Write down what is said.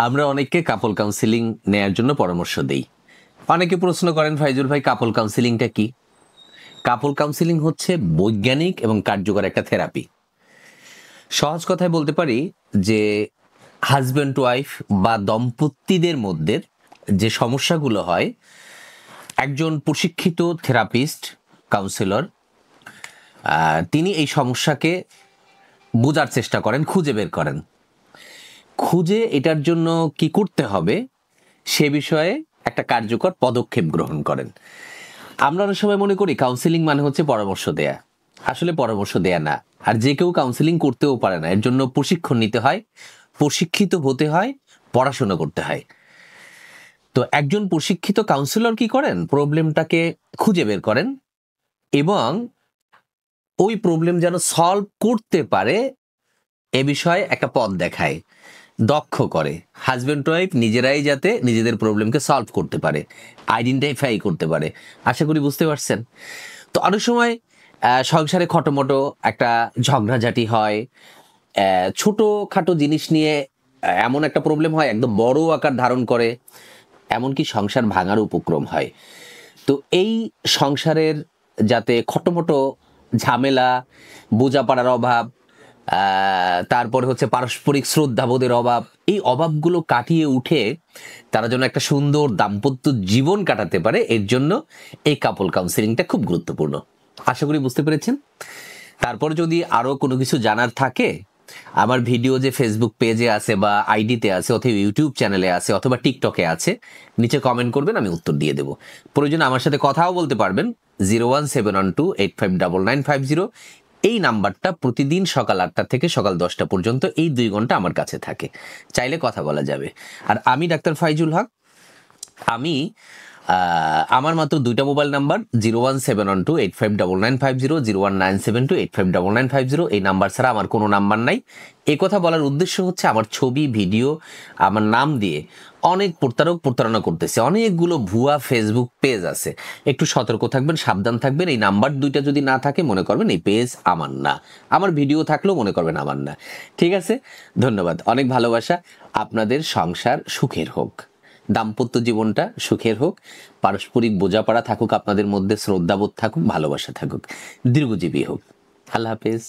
আমরা অনেককে কাপল কাউন্সিলিং নেয়ার জন্য পরামর্শ দেই। অনেকে প্রশ্ন করেন, ফাইজুল ভাই কাপল কাউন্সিলিংটা কি? কাপল কাউন্সিলিং হচ্ছে বৈজ্ঞানিক এবং কার্যকর একটা থেরাপি। সহজ কথায় বলতে পারি যে হাজব্যান্ড ওয়াইফ বা দম্পতিদের মধ্যে যে সমস্যাগুলো হয়, একজন প্রশিক্ষিত থেরাপিস্ট কাউন্সিলর তিনি এই সমস্যাকে বোঝার চেষ্টা করেন, খুঁজে বের করেন। খুঁজে এটার জন্য কি করতে হবে সে বিষয়ে একটা কার্যকর পদক্ষেপ গ্রহণ করেন। আমরা অনেক সময় মনে করি কাউন্সিলিং মানে হচ্ছে পরামর্শ দেয়া। আসলে পরামর্শ দেয়া না। আর যে কেউ কাউন্সিলিং করতেও পারে না, এর জন্য প্রশিক্ষণ নিতে হয়, প্রশিক্ষিত হতে হয়, পড়াশোনা করতে হয়। তো একজন প্রশিক্ষিত কাউন্সিলর কি করেন? প্রবলেমটাকে খুঁজে বের করেন এবং ওই প্রবলেম যেন সলভ করতে পারে এ বিষয়ে একটা পথ দেখায়, দক্ষ করে। হাজব্যান্ড ওয়াইফ নিজেরাই যাতে নিজেদের প্রবলেমকে সলভ করতে পারে, আইডেন্টিফাই করতে পারে। আশা করি বুঝতে পারছেন। তো অনেক সময় সংসারে খটোমটো একটা ঝগড়াঝাটি হয়, ছোটোখাটো জিনিস নিয়ে এমন একটা প্রবলেম হয় একদম বড় আকার ধারণ করে, এমনকি সংসার ভাঙার উপক্রম হয়। তো এই সংসারের যাতে খটোমটো ঝামেলা, বোঝাপড়ার অভাব, তারপরে হচ্ছে পারস্পরিক শ্রদ্ধাবোধের অভাব, এই অভাবগুলো কাটিয়ে উঠে তারা যেন একটা সুন্দর দাম্পত্য জীবন কাটাতে পারে, এর জন্য এই কাপল কাউন্সিলিংটা খুব গুরুত্বপূর্ণ। আশা করি বুঝতে পেরেছেন। তারপর যদি আরও কোনো কিছু জানার থাকে, আমার ভিডিও যে ফেসবুক পেজে আছে বা আইডিতে আছে অথবা ইউটিউব চ্যানেলে আছে অথবা টিকটকে আছে, নিচে কমেন্ট করবেন, আমি উত্তর দিয়ে দেবো। প্রয়োজনে আমার সাথে কথাও বলতে পারবেন। 01712859950 এই নাম্বারটা প্রতিদিন সকাল 8টা থেকে সকাল 10টা পর্যন্ত এই 2 ঘন্টা আমার কাছে থাকে, চাইলে কথা বলা যাবে। আর আমি ডাক্তার ফাইজুল হক। আমি আমার মাত্র 2টা মোবাইল নাম্বার, 01712859950, 01972859950। এই নাম্বার ছাড়া আমার কোনো নাম্বার নাই। এই কথা বলার উদ্দেশ্য হচ্ছে আমার ছবি ভিডিও আমার নাম দিয়ে অনেক প্রতারণা করতেছে। অনেকগুলো ভুয়া ফেসবুক পেজ আছে। একটু সতর্ক থাকবেন, সাবধান থাকবেন। এই নাম্বার 2টা যদি না থাকে মনে করবেন এই পেজ আমার না, আমার ভিডিও থাকলেও মনে করবেন আমার না। ঠিক আছে, ধন্যবাদ, অনেক ভালোবাসা। আপনাদের সংসার সুখের হোক, দাম্পত্য জীবনটা সুখের হোক, পারস্পরিক বোঝাপড়া থাকুক, আপনাদের মধ্যে শ্রদ্ধাবোধ থাকুক, ভালোবাসা থাকুক, দীর্ঘজীবী হোক। আল্লাহ হাফেজ।